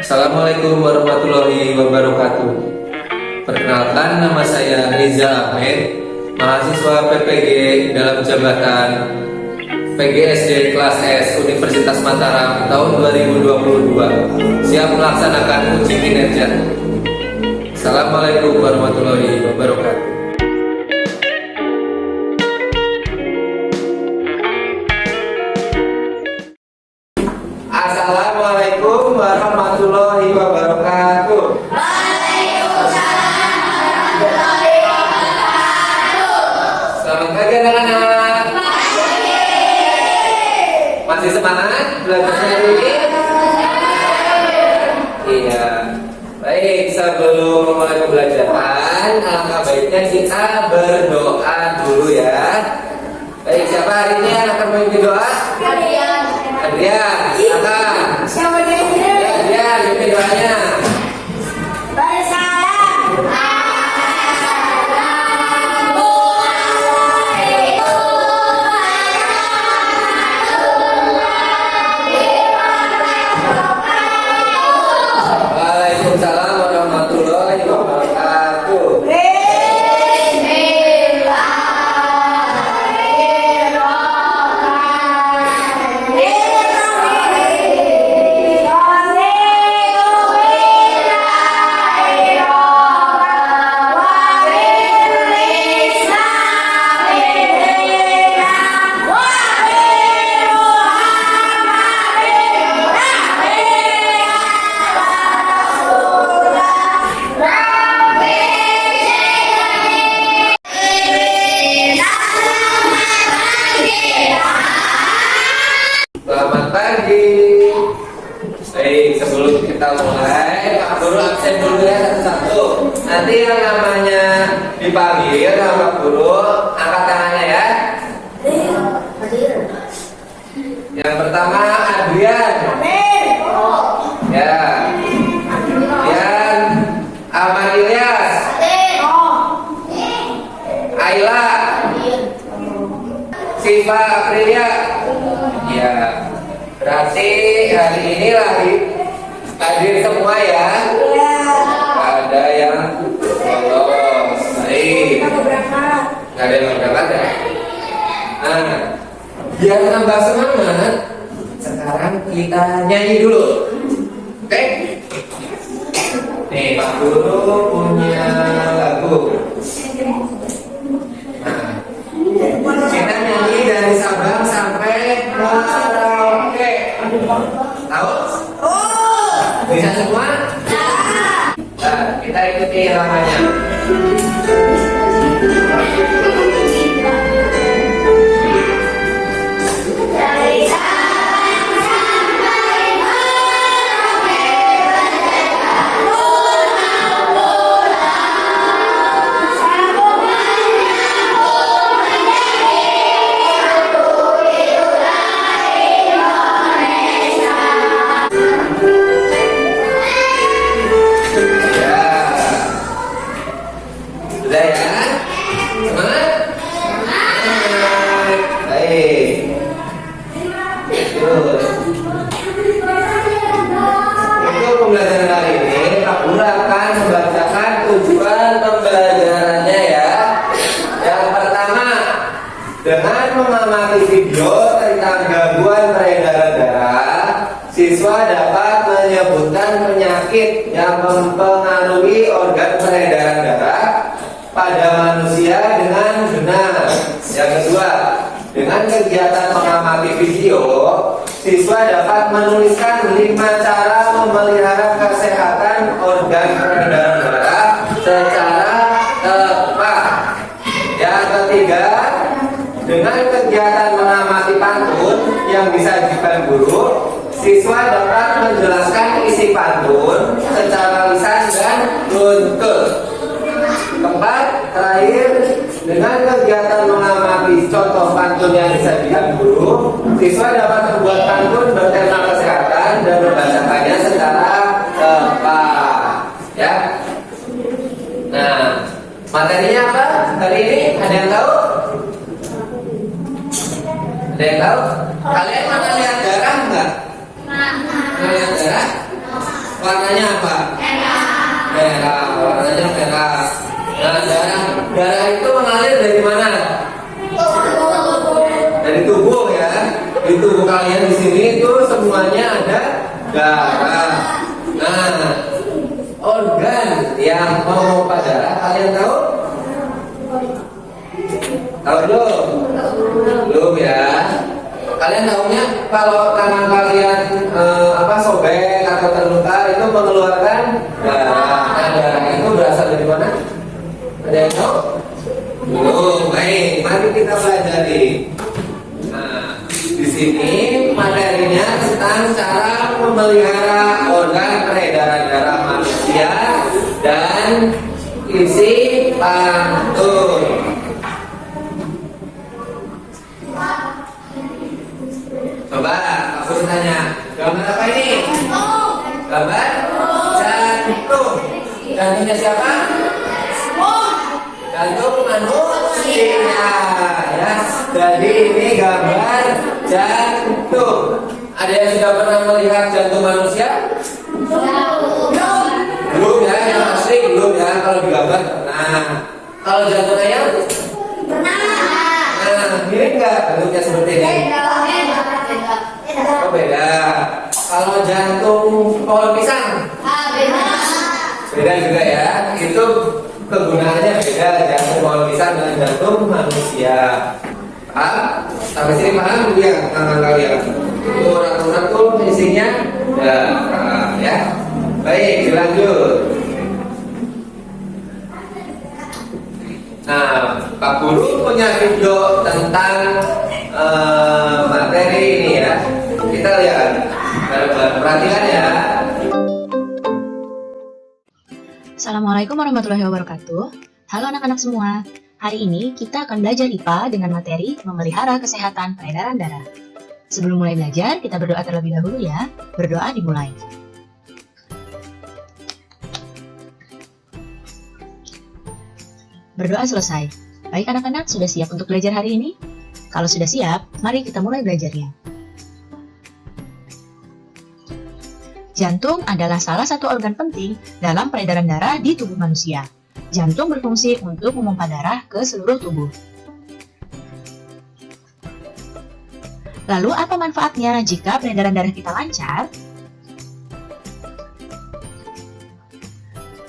Assalamualaikum warahmatullahi wabarakatuh. Perkenalkan, nama saya Riza Ahmed, mahasiswa PPG dalam jabatan PGSD kelas S Universitas Mataram tahun 2022, siap melaksanakan uji kinerja. Assalamualaikum warahmatullahi wabarakatuh. Assalamualaikum warahmatullahi wabarakatuh. Waalaikumsalam warahmatullahi wabarakatuh. Selamat pagi anak-anak. Masih semangat belajarnya hari ini? Iya. Baik, sebelum memulai pembelajaran, alangkah baiknya kita berdoa dulu ya. Baik, siapa hari ini yang akan memimpin doa? Adrian, silakan. Siapa dia? Adrian, mimpin doanya. Bersalam. Waalaikumsalam warahmatullahi wabarakatuh. Selamat pagi. Baik, sebelum kita mulai, Pak Guru absen dulu ya satu-satu. Nanti yang namanya dipanggil sama Pak Guru, angkat tangannya ya. Yang pertama Adrian. Ya. Kemudian Ahmad Ilyas, Ayla, Siva Aprilia. Ya, berarti hari ini hadir semua ya. Ada yang lolos. Baik. Gak ada yang berangkat ya. Nah, biar nambah semangat, sekarang kita nyanyi dulu. Oke? Nih, Pak Guru punya lagu. Nah, kita nyanyi dari Sabang sampai Merauke. Tahu? Bisa semua? Nah, kita ikuti namanya. Sudah ya? Semangat? Semangat. Baik. Terus. Untuk pembelajaran hari ini, Pak Guru akan membacakan tujuan pembelajarannya ya. Yang pertama, dengan mengamati video tentang gangguan peredaran darah, siswa dapat menyebutkan penyakit yang mempengaruhi organ peredaran darah pada manusia dengan benar. Yang kedua, dengan kegiatan mengamati video, siswa dapat menuliskan 5 cara memelihara kesehatan organ peredaran darah secara tepat. Yang ketiga, dengan kegiatan mengamati pantun yang disajikan guru, siswa dapat menjelaskan isi pantun secara lisan dan runtut. Keempat, terakhir, dengan kegiatan mengamati contoh pantun yang disajikan guru, siswa dapat membuat pantun bertema kesehatan dan membacakannya secara tepat. Ya. Nah, materinya apa hari ini? Ada yang tahu? Ada yang tahu? Kalian pernah lihat darah enggak? Pernah lihat darah? warnanya apa? Merah, warnanya merah. Nah, darah itu mengalir dari mana? Dari tubuh ya. Di tubuh kalian di sini itu semuanya ada darah. Nah, organ yang memompa darah kalian tahu? Tahu belum? Belum ya. Kalian tahunya kalau tangan kalian sobek atau terluka itu mengeluarkan darah. Nah, darah itu berasal dari mana? Ada yang tahu? Belum. Baik, mari kita pelajari. Nah, di sini materinya tentang cara memelihara organ peredaran darah manusia dan isi pantun. Coba aku tanya, gambar apa ini? Gambar jantung. Jantungnya siapa? Jantung manusia. Ya, jadi ini gambar jantung. Ada yang sudah pernah melihat jantung manusia? Belum ya, yang asli belum ya. Kalau digambar, nah kalau jantung ayam? Nah, mirip nggak bentuknya seperti ini? Oh beda. Kalau jantung pohon pisang? Beda juga ya. Itu kegunaannya beda. Jantung pohon pisang dengan jantung manusia. Paham? Sampai sini paham ya tangan kalian? Itu rangkum-rangkum isinya darah ya. Baik, dilanjut. Nah, Pak Guru punya video tentang materi ini ya. Kita lihat, perhatikan ya. Assalamualaikum warahmatullahi wabarakatuh. Halo anak-anak semua. Hari ini kita akan belajar IPA dengan materi memelihara kesehatan peredaran darah. Sebelum mulai belajar, kita berdoa terlebih dahulu ya. Berdoa dimulai. Berdoa selesai. Baik anak-anak, sudah siap untuk belajar hari ini? Kalau sudah siap, mari kita mulai belajarnya. Jantung adalah salah satu organ penting dalam peredaran darah di tubuh manusia. Jantung berfungsi untuk memompa darah ke seluruh tubuh. Lalu apa manfaatnya jika peredaran darah kita lancar?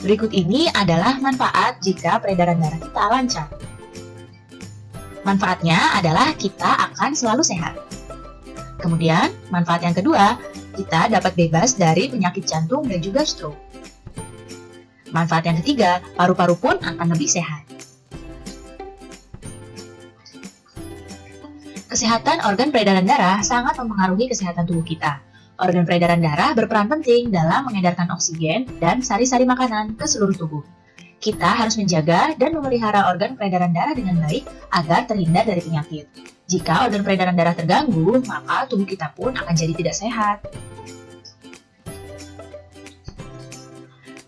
Berikut ini adalah manfaat jika peredaran darah kita lancar. Manfaatnya adalah kita akan selalu sehat. Kemudian, manfaat yang kedua, kita dapat bebas dari penyakit jantung dan juga stroke. Manfaat yang ketiga, paru-paru pun akan lebih sehat. Kesehatan organ peredaran darah sangat mempengaruhi kesehatan tubuh kita. Organ peredaran darah berperan penting dalam mengedarkan oksigen dan sari-sari makanan ke seluruh tubuh. Kita harus menjaga dan memelihara organ peredaran darah dengan baik agar terhindar dari penyakit. Jika organ peredaran darah terganggu, maka tubuh kita pun akan jadi tidak sehat.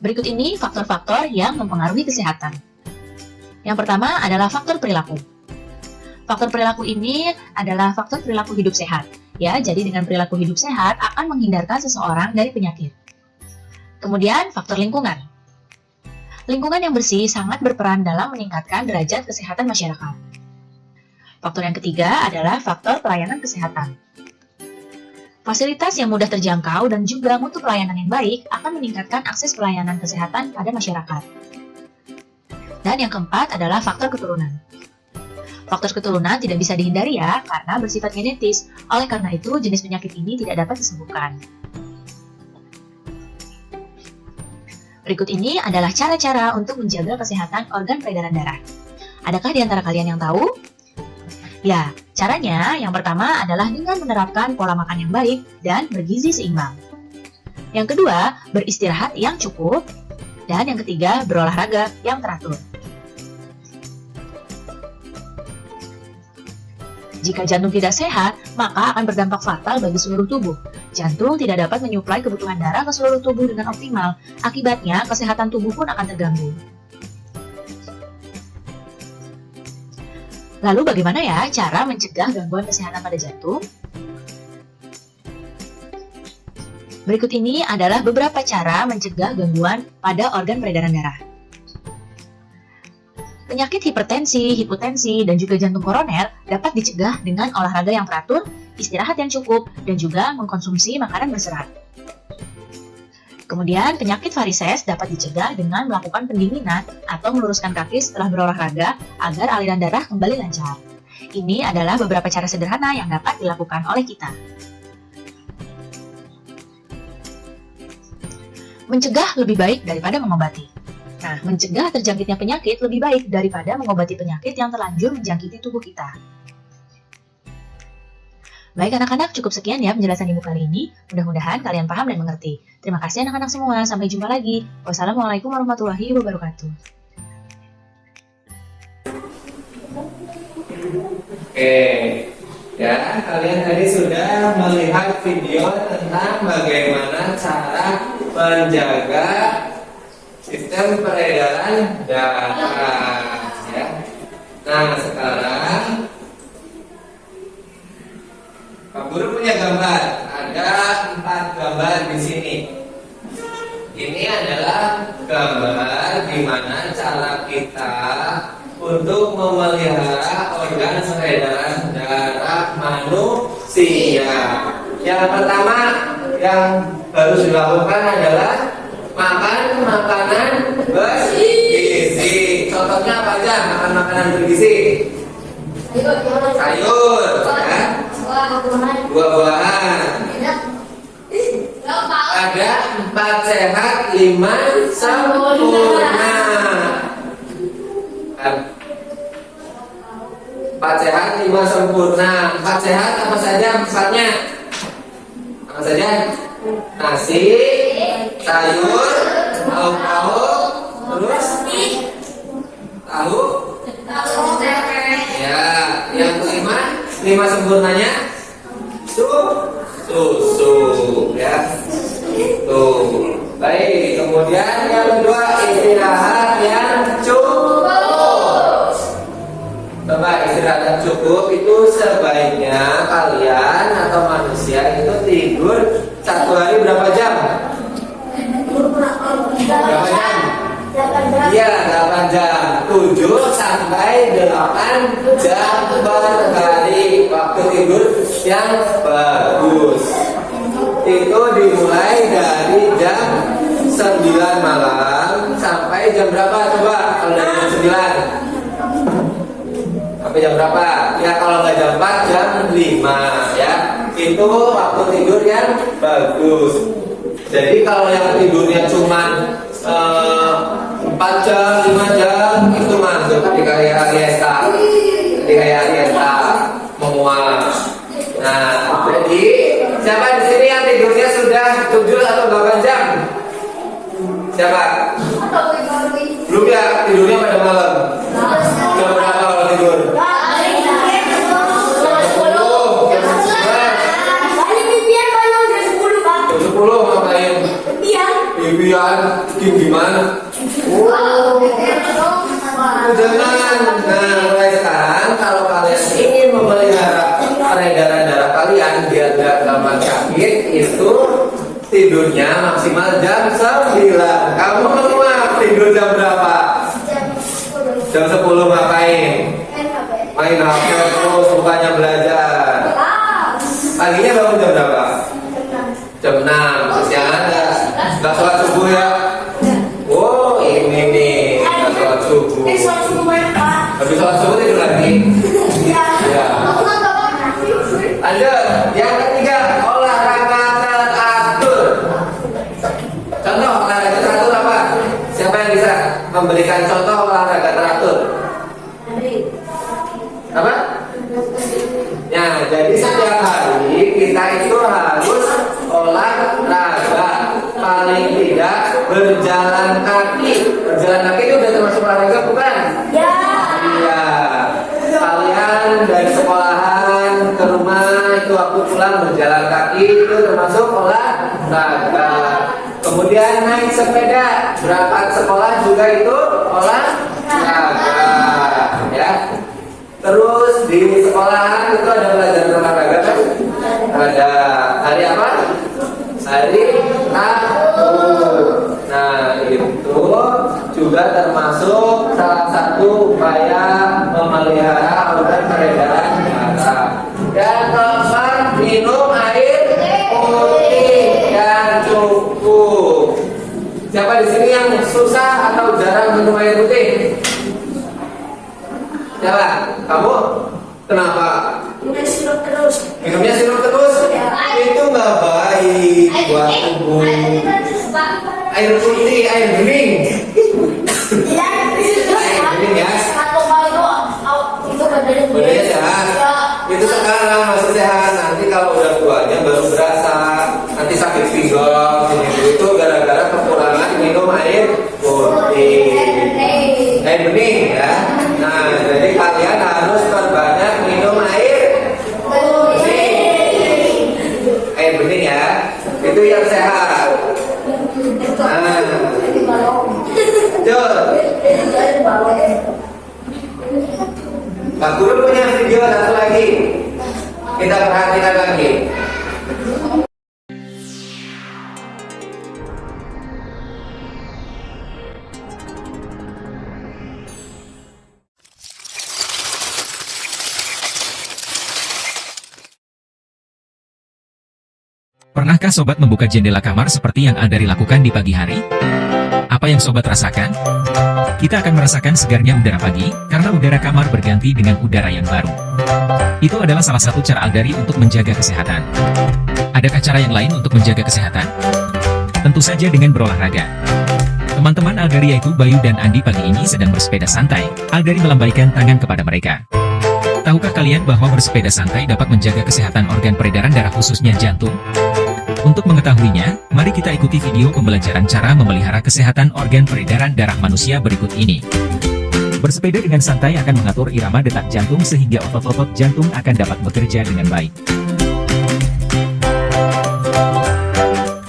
Berikut ini faktor-faktor yang mempengaruhi kesehatan. Yang pertama adalah faktor perilaku. Faktor perilaku ini adalah faktor perilaku hidup sehat. Ya, jadi dengan perilaku hidup sehat akan menghindarkan seseorang dari penyakit. Kemudian, faktor lingkungan. Lingkungan yang bersih sangat berperan dalam meningkatkan derajat kesehatan masyarakat. Faktor yang ketiga adalah faktor pelayanan kesehatan. Fasilitas yang mudah terjangkau dan juga mutu pelayanan yang baik akan meningkatkan akses pelayanan kesehatan pada masyarakat. Dan yang keempat adalah faktor keturunan. Faktor keturunan tidak bisa dihindari ya, karena bersifat genetis. Oleh karena itu, jenis penyakit ini tidak dapat disembuhkan. Berikut ini adalah cara-cara untuk menjaga kesehatan organ peredaran darah. Adakah di antara kalian yang tahu? Ya, caranya yang pertama adalah dengan menerapkan pola makan yang baik dan bergizi seimbang. Yang kedua, beristirahat yang cukup. Dan yang ketiga, berolahraga yang teratur. Jika jantung tidak sehat, maka akan berdampak fatal bagi seluruh tubuh. Jantung tidak dapat menyuplai kebutuhan darah ke seluruh tubuh dengan optimal. Akibatnya, kesehatan tubuh pun akan terganggu. Lalu bagaimana ya cara mencegah gangguan kesehatan pada jantung? Berikut ini adalah beberapa cara mencegah gangguan pada organ peredaran darah. Penyakit hipertensi, hipotensi, dan juga jantung koroner dapat dicegah dengan olahraga yang teratur, istirahat yang cukup, dan juga mengkonsumsi makanan berserat. Kemudian, penyakit varises dapat dicegah dengan melakukan pendinginan atau meluruskan kaki setelah berolahraga agar aliran darah kembali lancar. Ini adalah beberapa cara sederhana yang dapat dilakukan oleh kita. Mencegah lebih baik daripada mengobati. Nah, mencegah terjangkitnya penyakit lebih baik daripada mengobati penyakit yang terlanjur menjangkiti tubuh kita. Baik anak-anak, cukup sekian ya penjelasan Ibu kali ini. Mudah-mudahan kalian paham dan mengerti. Terima kasih anak-anak semua. Sampai jumpa lagi. Wassalamualaikum warahmatullahi wabarakatuh. Oke, ya kalian tadi sudah melihat video tentang bagaimana cara menjaga sistem peredaran darah. Ya. Nah sekarang Pak Guru punya gambar. Ada 4 gambar di sini. Ini adalah gambar di mana cara kita untuk memelihara organ peredaran darah manusia. Yang pertama yang harus dilakukan adalah makan makanan bergizi. Contohnya apa aja makan makanan bergizi? Sayur, ya. Buah-buahan. Ada 4 sehat 5 sempurna. 4 sehat 5 sempurna. 4 sehat apa saja empatnya? Apa saja? Nasi, sayur, lauk-lauk, terus tahu. Ya, yang kelima 5 sempurnanya susu, ya. Tuh. Baik, kemudian yang kedua istirahat yang cukup. Coba istirahat yang cukup itu sebaiknya kalian atau manusia itu tidur 1 hari berapa jam? Berapa jam? Iya, 8 jam. 7 sampai 8 jam per hari. Waktu tidur yang bagus itu dimulai dari jam 9 malam sampai jam berapa coba? Kalau dari jam 9 sampai jam berapa? Ya kalau nggak jam 4 jam 5 ya. Itu waktu tidur yang bagus. Jadi kalau yang tidurnya cuma 4 jam, 5 jam itu masuk di kayak Ariesta menguap. Nah, jadi siapa di sini yang tidurnya sudah 7 atau 8 jam? Siapa? Belum ya, tidurnya pada malam. Jam berapa kalau tidur? Jam 10 ngapain? Bibian, gimana? Jangan. Nah, mulai sekarang kalau kalian ingin memelihara peredaran darah kalian biar tidak gampang sakit, itu tidurnya maksimal jam 9. Kamu menguap tidur jam berapa? Jam 10 ngapain? Main HP terus, bukannya belajar. Paginya bangun jam berapa? Jam 6. Terus yang ada nggak sholat subuh ya? Oh ini nih nggak sholat subuh. Habis sholat subuh tidur lagi. Ya. Lanjut. Yang ketiga olahraga teratur. Contoh olahraga teratur apa? Siapa yang bisa memberikan contoh olahraga teratur? Apa? Ya, jadi setiap hari kita itu harus olahraga, paling tidak berjalan kaki. Berjalan kaki itu udah termasuk olahraga bukan? Ya. Iya. Kalian dari sekolahan ke rumah itu waktu pulang berjalan kaki itu termasuk olahraga. Kemudian naik sepeda, berangkat sekolah juga itu olahraga, ya. Terus di sekolahan itu ada pelajaran olahraga kan? Ada hari apa? hari Rabu. Nah, itu juga termasuk salah satu upaya memelihara organ peredaran darah. Yang keempat, minum air putih yang cukup. Siapa di sini yang susah atau jarang minum air putih? Siapa? Kamu? Kenapa? Minumnya sirup terus. Minumnya sirup terus? Itu nggak baik buat tubuh. Air putih, air bening. Bening ya? Badannya sehat. Itu sekarang masih sehat. Nanti kalau udah tuanya baru berasa. Nanti sakit pinggang. Itu gara-gara kekurangan minum air putih. Air bening ya. Nah, jadi kalian harus perbanyak minum air bening. Air bening ya. Itu yang sehat. Nah, Jor. Pak Guru punya video satu lagi. Kita perhatikan lagi. Pernahkah sobat membuka jendela kamar seperti yang Aldari lakukan di pagi hari? Apa yang sobat rasakan? Kita akan merasakan segarnya udara pagi, karena udara kamar berganti dengan udara yang baru. Itu adalah salah satu cara Aldari untuk menjaga kesehatan. Adakah cara yang lain untuk menjaga kesehatan? Tentu saja dengan berolahraga. Teman-teman Aldari yaitu Bayu dan Andi pagi ini sedang bersepeda santai. Aldari melambaikan tangan kepada mereka. Tahukah kalian bahwa bersepeda santai dapat menjaga kesehatan organ peredaran darah khususnya jantung? Untuk mengetahuinya, mari kita ikuti video pembelajaran cara memelihara kesehatan organ peredaran darah manusia berikut ini. Bersepeda dengan santai akan mengatur irama detak jantung sehingga otot-otot jantung akan dapat bekerja dengan baik.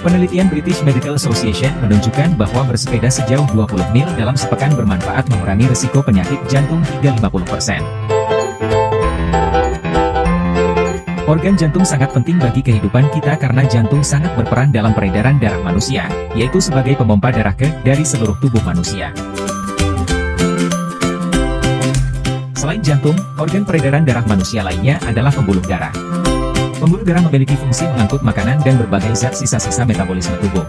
Penelitian British Medical Association menunjukkan bahwa bersepeda sejauh 20 mil dalam sepekan bermanfaat mengurangi risiko penyakit jantung hingga 50%. Organ jantung sangat penting bagi kehidupan kita karena jantung sangat berperan dalam peredaran darah manusia, yaitu sebagai pemompa darah dari seluruh tubuh manusia. Selain jantung, organ peredaran darah manusia lainnya adalah pembuluh darah. Pembuluh darah memiliki fungsi mengangkut makanan dan berbagai zat sisa-sisa metabolisme tubuh.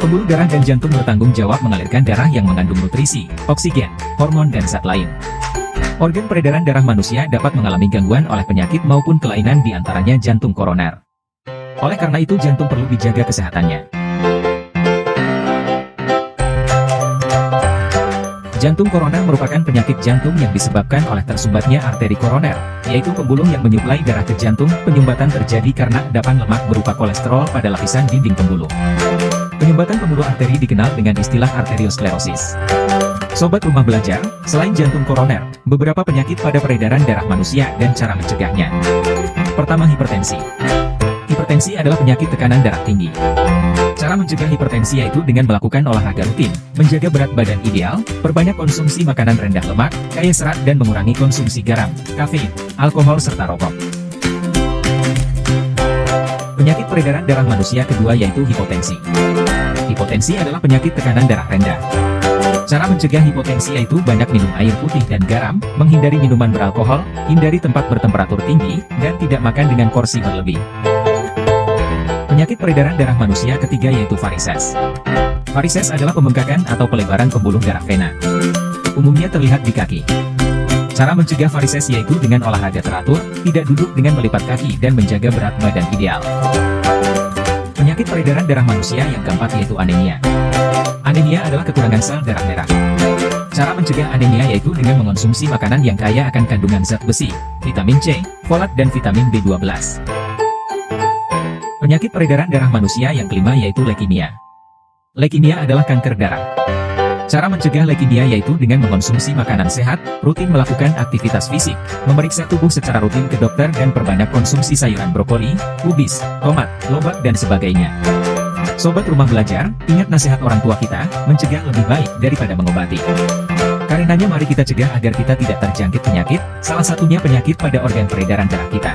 Pembuluh darah dan jantung bertanggung jawab mengalirkan darah yang mengandung nutrisi, oksigen, hormon dan zat lain. Organ peredaran darah manusia dapat mengalami gangguan oleh penyakit maupun kelainan di antaranya jantung koroner. Oleh karena itu jantung perlu dijaga kesehatannya. Jantung koroner merupakan penyakit jantung yang disebabkan oleh tersumbatnya arteri koroner, yaitu pembuluh yang menyuplai darah ke jantung. Penyumbatan terjadi karena endapan lemak berupa kolesterol pada lapisan dinding pembuluh. Penyumbatan pembuluh arteri dikenal dengan istilah arteriosklerosis. Sobat rumah belajar, selain jantung koroner, beberapa penyakit pada peredaran darah manusia dan cara mencegahnya. Pertama, hipertensi. Hipertensi adalah penyakit tekanan darah tinggi. Cara mencegah hipertensi yaitu dengan melakukan olahraga rutin, menjaga berat badan ideal, perbanyak konsumsi makanan rendah lemak, kaya serat dan mengurangi konsumsi garam, kafein, alkohol serta rokok. Penyakit peredaran darah manusia kedua yaitu hipotensi. Hipotensi adalah penyakit tekanan darah rendah. Cara mencegah hipotensi yaitu banyak minum air putih dan garam, menghindari minuman beralkohol, hindari tempat bertemperatur tinggi, dan tidak makan dengan porsi berlebih. Penyakit peredaran darah manusia ketiga yaitu varises. Varises adalah pembengkakan atau pelebaran pembuluh darah vena. Umumnya terlihat di kaki. Cara mencegah varises yaitu dengan olahraga teratur, tidak duduk dengan melipat kaki dan menjaga berat badan ideal. Penyakit peredaran darah manusia yang keempat yaitu anemia. Anemia adalah kekurangan sel darah merah. Cara mencegah anemia yaitu dengan mengonsumsi makanan yang kaya akan kandungan zat besi, vitamin C, folat dan vitamin B12. Penyakit peredaran darah manusia yang kelima yaitu leukemia. Leukemia adalah kanker darah. Cara mencegah leukemia yaitu dengan mengonsumsi makanan sehat, rutin melakukan aktivitas fisik, memeriksa tubuh secara rutin ke dokter dan perbanyak konsumsi sayuran brokoli, kubis, tomat, lobak dan sebagainya. Sobat rumah belajar, ingat nasihat orang tua kita, mencegah lebih baik daripada mengobati. Karenanya mari kita cegah agar kita tidak terjangkit penyakit, salah satunya penyakit pada organ peredaran darah kita.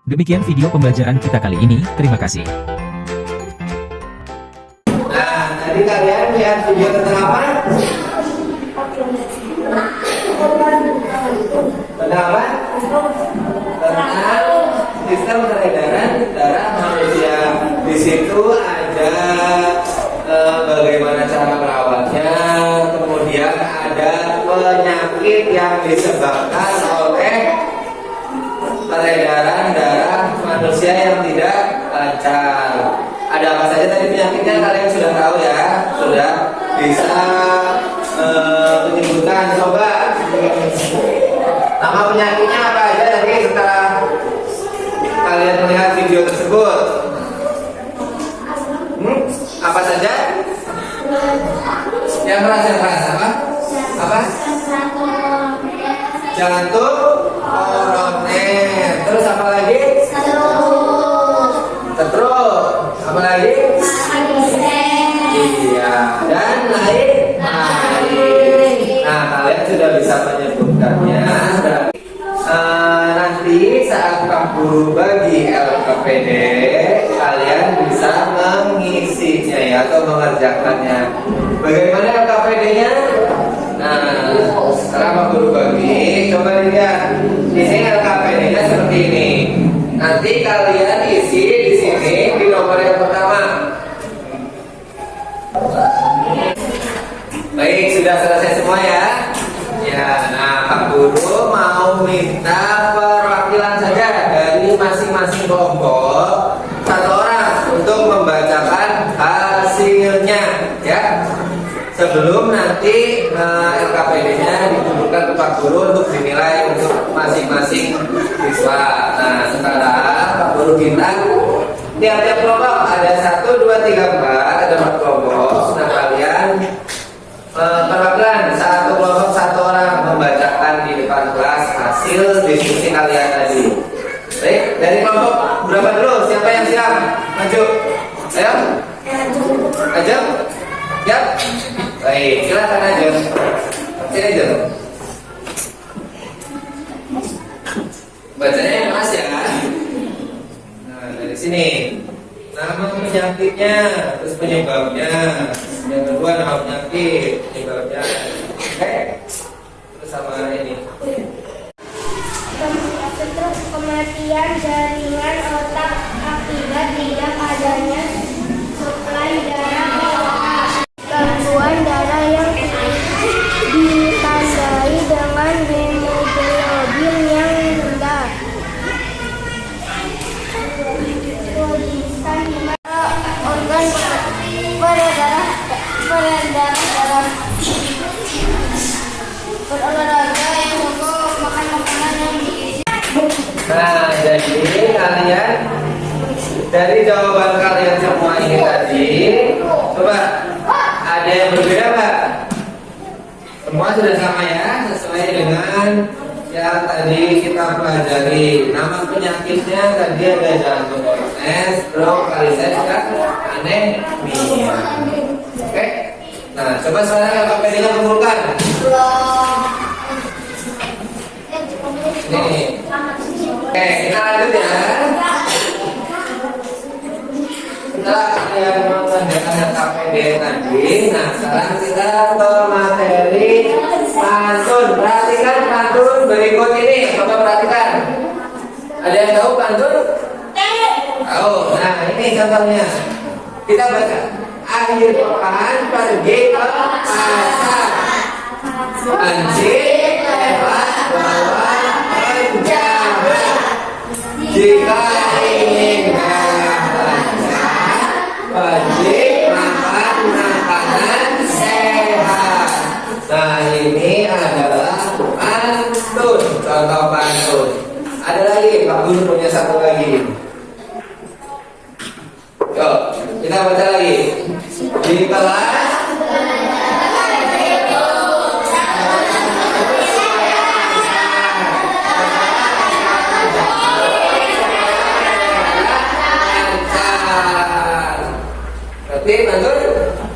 Demikian video pembelajaran kita kali ini, terima kasih. Nah, tadi kalian lihat video tentang apa? Tentang apa? Tentang sistem peredaran darah manusia. Di situ ada bagaimana cara merawatnya, kemudian ada penyakit yang disebabkan oleh peredaran darah manusia yang tidak lancar. Ada apa saja tadi penyakitnya, kalian sudah tahu ya, sudah bisa menyebutkan. Coba nama penyakitnya apa aja tadi setelah kalian melihat video tersebut? Apa saja? Yang keras apa? Apa? Jantung koroner. Terus apa lagi? Setruk. Apa lagi? Iya. Dan lain. Nah, kalian sudah bisa menyebutkannya. Nanti saat Pak Guru bagi LKPD, kalian bisa mengisinya ya, atau mengerjakannya. Bagaimana LKPD-nya? Nah, setelah Pak Guru bagi, coba lihat. Ini LKPD-nya seperti ini. Nanti kalian isi di sini di nomor yang pertama. Baik, sudah selesai semua ya. Ya, nah Pak Guru mau minta perwakilan saja dari masing-masing kelompok satu orang untuk membacakan hasilnya ya. Sebelum nanti LKPD-nya ditunjukkan ke Pak Guru untuk dinilai untuk masing-masing siswa. Nah, sekarang Pak Guru minta tiap-tiap kelompok ada 1, 2, 3, 4, ada 4 kelompok. Nah, kalian perwakilan satu kelompok satu orang membacakan di depan kelas hasil diskusi kalian tadi. Baik, dari kelompok berapa dulu? Siapa yang siap? Maju. Ayo. Aja. Siap. Baik, silakan aja. Sini aja. Bacanya yang keras ya. Nah, dari sini. Nama penyakitnya, terus penyebabnya. Yang kedua nama penyakit, penyebabnya. Oke. Terus sama ini. Setruk, kematian jaringan otak akibat tidak adanya suplai darah ke otak. Gangguan darah yang ditandai dengan hemoglobin yang rendah. Organ peredaran darah. Berolahraga yang cukup, makan makanan yang diisi. Nah, jadi kalian dari jawaban kalian semua ini tadi, coba ada yang berbeda nggak? Semua sudah sama ya, sesuai dengan yang tadi kita pelajari. Nama penyakitnya tadi ada jantung koroner, stroke, varises, dan anemia. Oke? Nah, coba sekarang LKPD-nya kumpulkan. Ini. Oke, kita lanjut ya. Setelah kalian mengerjakan LKPD tadi, nah sekarang kita ke materi pantun. Perhatikan pantun berikut ini. Coba perhatikan. Ada yang tahu pantun? Tahu. Nah, ini contohnya. Kita baca. Akhir pekan pergi ke pasar. Anjing lewat bawah penjara. Jika ingin belanja, wajib makan makanan sehat. Nah, ini adalah pantun, contoh pantun. Ada lagi, Pak Guru punya satu lagi. Yuk, kita baca lagi. Di kelas berarti pantun?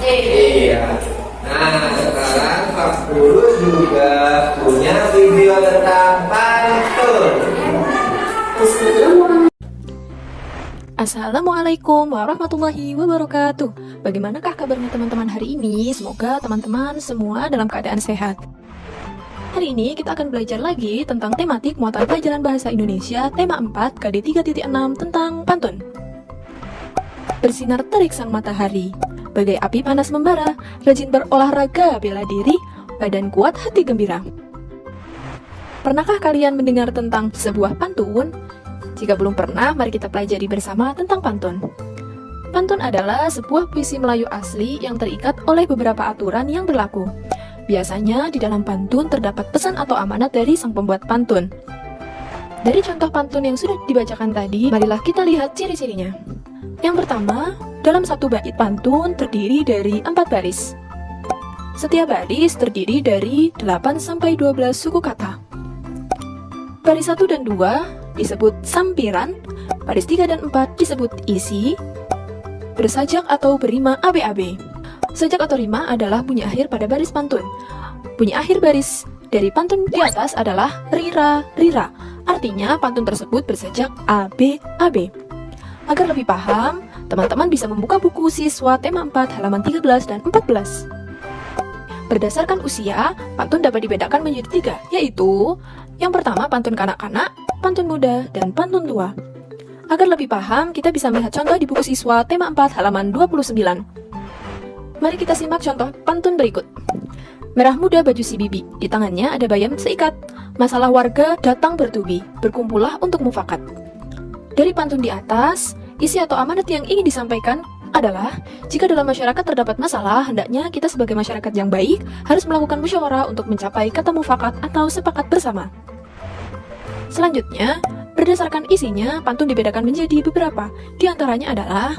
Iya. Nah, sekarang Pak Guru tentang pantun. Assalamualaikum warahmatullahi wabarakatuh. Bagaimanakah kabarnya teman-teman hari ini? Semoga teman-teman semua dalam keadaan sehat. Hari ini kita akan belajar lagi tentang tematik muatan pelajaran bahasa Indonesia tema 4 KD 3.6 tentang pantun. Bersinar terik sang matahari, bagai api panas membara, rajin berolahraga bela diri, badan kuat hati gembira. Pernahkah kalian mendengar tentang sebuah pantun? Jika belum pernah, mari kita pelajari bersama tentang pantun. Pantun adalah sebuah puisi Melayu asli yang terikat oleh beberapa aturan yang berlaku. Biasanya di dalam pantun terdapat pesan atau amanat dari sang pembuat pantun. Dari contoh pantun yang sudah dibacakan tadi, marilah kita lihat ciri-cirinya. Yang pertama, dalam satu bait pantun terdiri dari 4 baris. Setiap baris terdiri dari 8-12 suku kata. Baris 1 dan 2 disebut sampiran, baris 3 dan 4 disebut isi, bersajak atau berima ABAB. Sajak atau rima adalah bunyi akhir pada baris pantun. Bunyi akhir baris dari pantun di atas adalah rira, rira. Artinya pantun tersebut bersajak ABAB. Agar lebih paham, teman-teman bisa membuka buku siswa tema 4 halaman 13 dan 14. Berdasarkan usia, pantun dapat dibedakan menjadi 3, yaitu yang pertama pantun kanak-kanak, pantun muda, dan pantun tua. Agar lebih paham, kita bisa melihat contoh di buku siswa tema 4 halaman 29. Mari kita simak contoh pantun berikut. Merah muda baju si bibi, di tangannya ada bayam seikat. Masalah warga datang bertubi, berkumpullah untuk mufakat. Dari pantun di atas, isi atau amanat yang ingin disampaikan adalah, jika dalam masyarakat terdapat masalah, hendaknya kita sebagai masyarakat yang baik harus melakukan musyawarah untuk mencapai kata mufakat atau sepakat bersama. Selanjutnya, berdasarkan isinya, pantun dibedakan menjadi beberapa. Di antaranya adalah,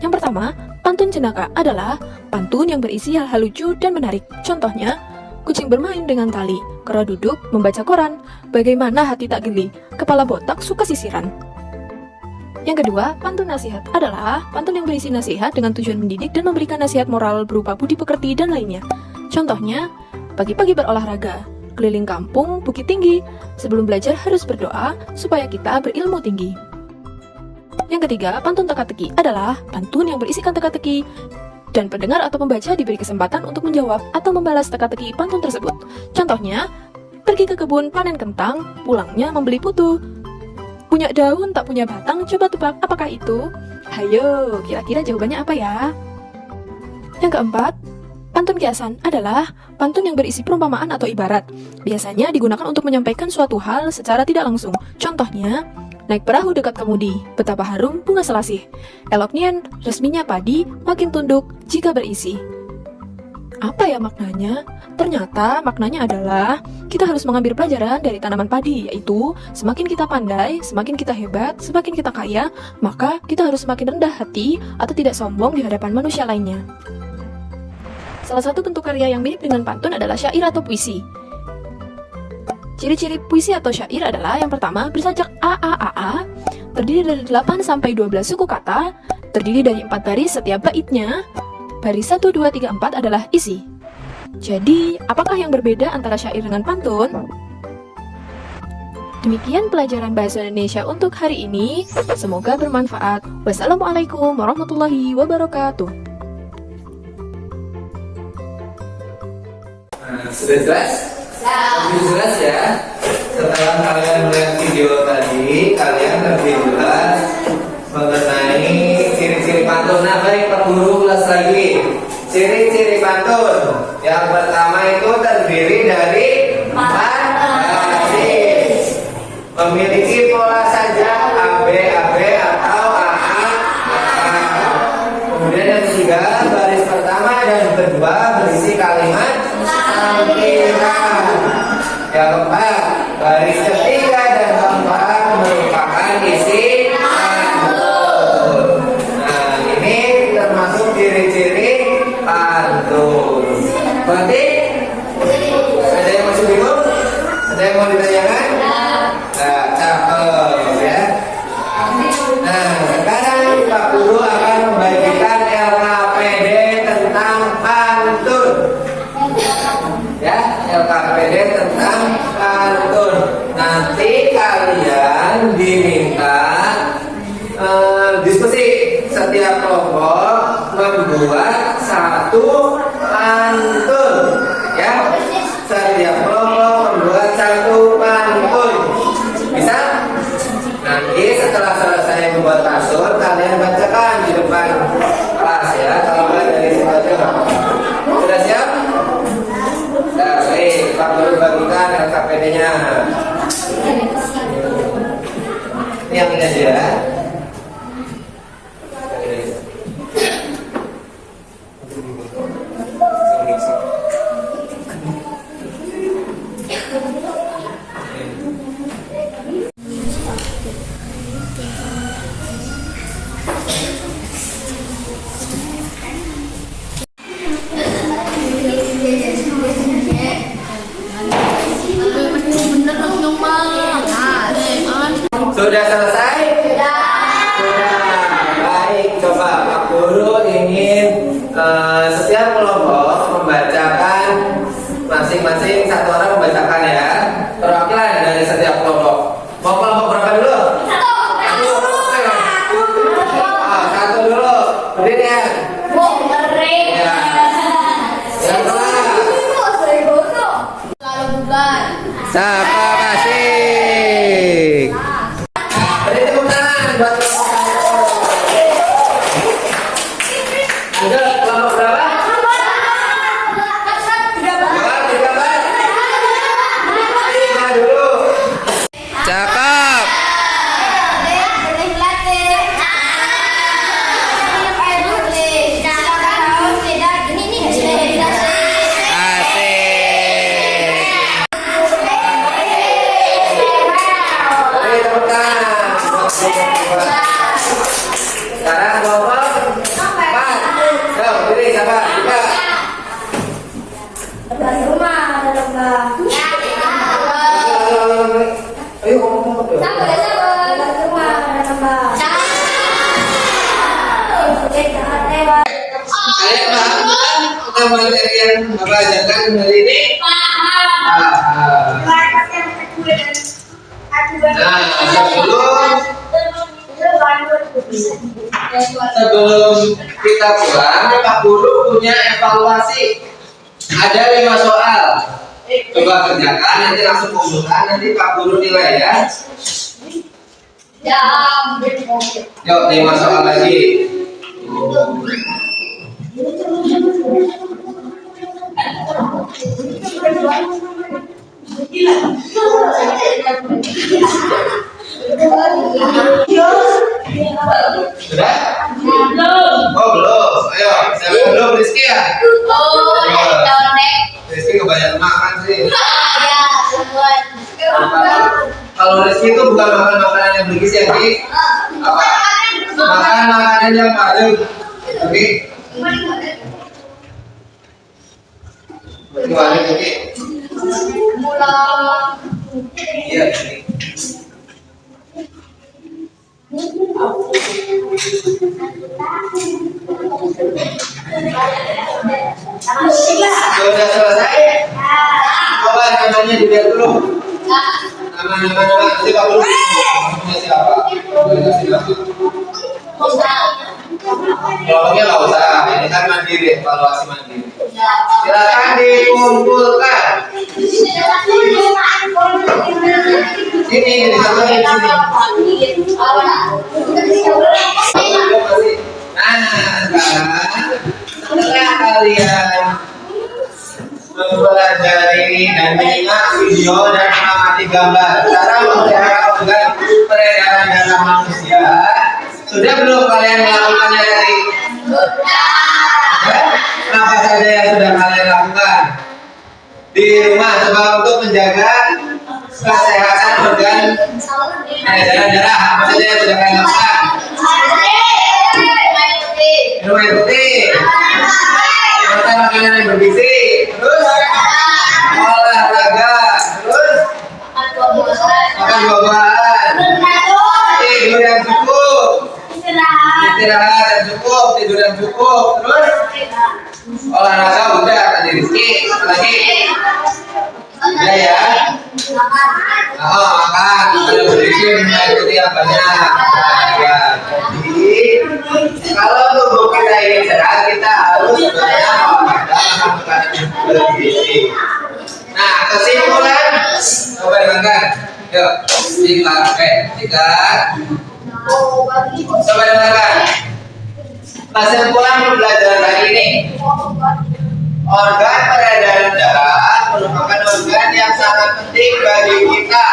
yang pertama, pantun jenaka adalah pantun yang berisi hal-hal lucu dan menarik. Contohnya, kucing bermain dengan tali, kera duduk membaca koran, bagaimana hati tak geli, kepala botak suka sisiran. Yang kedua, pantun nasihat adalah pantun yang berisi nasihat dengan tujuan mendidik dan memberikan nasihat moral berupa budi pekerti dan lainnya. Contohnya, pagi-pagi berolahraga, keliling kampung, bukit tinggi, sebelum belajar harus berdoa supaya kita berilmu tinggi. Yang ketiga, pantun teka-teki adalah pantun yang berisikan teka-teki dan pendengar atau pembaca diberi kesempatan untuk menjawab atau membalas teka-teki pantun tersebut. Contohnya, pergi ke kebun panen kentang, pulangnya membeli putu. Punya daun tak punya batang, coba tebak apakah itu? Hayo, kira-kira jawabannya apa ya? Yang keempat, pantun kiasan adalah pantun yang berisi perumpamaan atau ibarat. Biasanya digunakan untuk menyampaikan suatu hal secara tidak langsung. Contohnya, naik perahu dekat kemudi, betapa harum bunga selasih. Eloknya resminya padi, makin tunduk jika berisi. Apa ya maknanya? Ternyata maknanya adalah kita harus mengambil pelajaran dari tanaman padi, yaitu semakin kita pandai, semakin kita hebat, semakin kita kaya, maka kita harus semakin rendah hati atau tidak sombong di hadapan manusia lainnya. Salah satu bentuk karya yang mirip dengan pantun adalah syair atau puisi. Ciri-ciri puisi atau syair adalah, yang pertama, bersajak AAAA, terdiri dari 8-12 suku kata, terdiri dari 4 baris setiap baitnya. Baris 1, 2, 3, 4 adalah isi. Jadi, apakah yang berbeda antara syair dengan pantun? Demikian pelajaran bahasa Indonesia untuk hari ini. Semoga bermanfaat. Wassalamualaikum warahmatullahi wabarakatuh. Sudah jelas? Lebih jelas ya. Setelah kalian melihat video tadi, kalian lebih jelas mengenai ciri-ciri pantun. Nah, baik, Pak Guru ulas lagi. Ciri-ciri pantun. Yang pertama itu terdiri dari 4 baris. Memiliki pola sajak ABAB atau AA. Kemudian yang ketiga, baris pertama dan kedua berisi kalimat sampiran. Yang keempat, baris ketiga dan keempat merupakan isi pantun. Nah, ini termasuk ciri-ciri pantun. Berarti ada yang masih bingung? Ada yang mau ditanyakan? Nah, cakep. nanti kalian diminta diskusi. Setiap kelompok membuat satu pantun, ya. Setiap kelompok membuat satu pantun. Bisa? Nanti setelah selesai membuat pantun, kalian bacakan di depan kelas, ya. Kalau nggak dari situ aja nggak apa-apa. Sudah siap? Nah, baik. Pak Guru bagikan LKPD-nya. Ini yang ini aja, ya. Sudah selesai? Sudah. Baik, coba Pak Guru ingin setiap kelompok membacakan masing-masing, satu orang membacakan, ya, perwakilan dari setiap kelompok. Mau kelompok berapa dulu? Satu dulu. Berdiri, ya. Ya. Yang kelas. Siapa kasih? Beri tepuk tangan buat kelompok. Ada kelompok berapa? Lima dulu. Cakep. Sekarang kelompok 4. Yo, berdiri, sabar. Buka. Ayo ngomong. Kalian paham kan materi yang Bapak ajarkan hari ini? Nah, sebelum kita pulang, Pak Guru punya evaluasi. Ada 5 soal. Coba kerjakan, nanti langsung kumpulkan, nanti Pak Guru nilai, ya. Yuk, 5 soal lagi. Sudah? Oh, belum. Ayo, siapa belum? Rizky, ya? Rizky kebanyakan makan sih. Kalau Rizky itu bukan makan makanan yang bergizi, ya, Ki? Apa? Makan makanan yang padat. Oke? Gimana, Ki? Iya. Sudah selesai? Coba namanya dilihat dulu. Nama nanti Pak Guru namanya siapa? Kelompoknya nggak usah, ini kan mandiri, evaluasi mandiri. Silakan dikumpulkan. Ini disatuin di sini. Nah, sekarang setelah kalian mempelajari dan menyimak video dan mengamati gambar cara memperhatikan peredaran darah manusia, sudah belum kalian melakukannya tadi? Ya? Apa saja yang sudah kalian lakukan di rumah coba untuk menjaga kesehatan organ peredaran darah? Apa saja yang sudah kalian lakukan? Minum air putih, makan makanan yang bergizi, terus olahraga, terus makan buah-buahan, tidur yang cukup, istirahat yang cukup, tidur yang cukup, terus olahraga udah tadi Rizky, lagi udah ya. Oh, makan. Kalau berisi mengikuti yang banyak. Ya, jadi kalau tubuh kita ingin sehat, kita harus sebenarnya makan makanan yang bergizi. Nah, kesimpulan, coba dengarkan. Yuk, dikat. Coba dengarkan. Kesimpulan pembelajaran hari ini. Organ peredaran darah merupakan organ yang sangat penting bagi kita.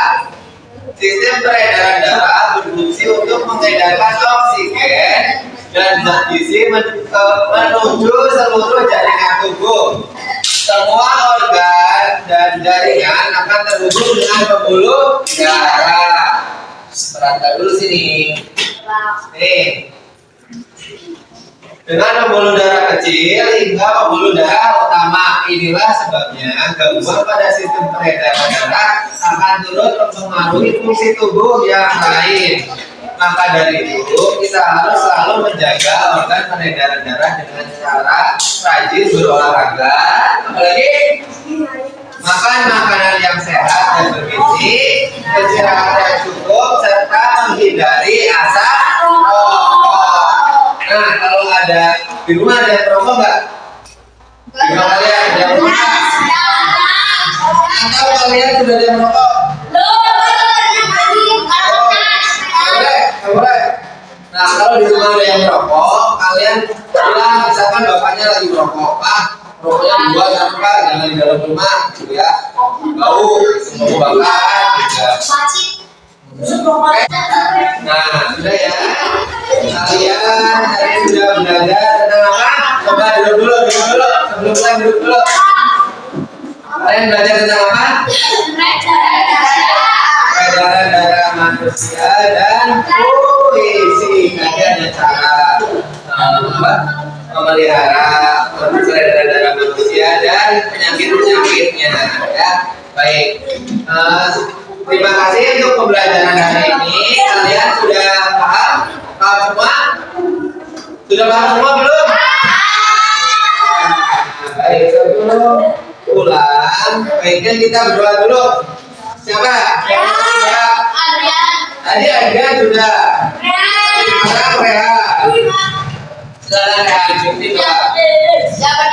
Sistem peredaran darah berfungsi untuk mengedarkan oksigen dan zat gizi menuju seluruh jaringan tubuh. Semua organ dan jaringan akan terhubung dengan pembuluh darah. Perhatikan dulu sini. Nih. Dengan pembuluh darah kecil hingga pembuluh darah utama. Inilah sebabnya gangguan pada sistem peredaran darah akan turut mempengaruhi fungsi tubuh yang lain. Maka dari itu kita harus selalu menjaga organ peredaran darah dengan cara rajin berolahraga, apalagi makan makanan yang sehat dan bergizi, istirahat yang cukup, serta menghindari asap rokok. Nah, kalau ada di rumah ada yang merokok nggak? Di rumah kalian ada yang merokok? Atau kalian sudah ada yang merokok? Boleh. Nah, kalau di rumah ada yang merokok, kalian bilang misalkan bapaknya lagi merokok, Pak, rokoknya dibuat apa? Jangan di dalam rumah, gitu ya. Bau, mau bakar, gitu. Oke. Nah, sudah ya. Kalian tadi sudah belajar tentang apa? Coba duduk dulu. Sebelum mulai duduk dulu. Kalian belajar tentang apa? Peredaran darah manusia dan puisi. Nanti ada cara memelihara peredaran darah manusia dan penyakit-penyakitnya. Ya, baik. Terima kasih untuk pembelajaran hari ini. Kalian sudah paham? Paham semua? Sudah paham semua belum? Baik, sebelum pulang, baiknya kita berdoa dulu. Siapa? Tadi Adrian sudah. Sekarang Rehan. Sekarang Rehan. Siapa?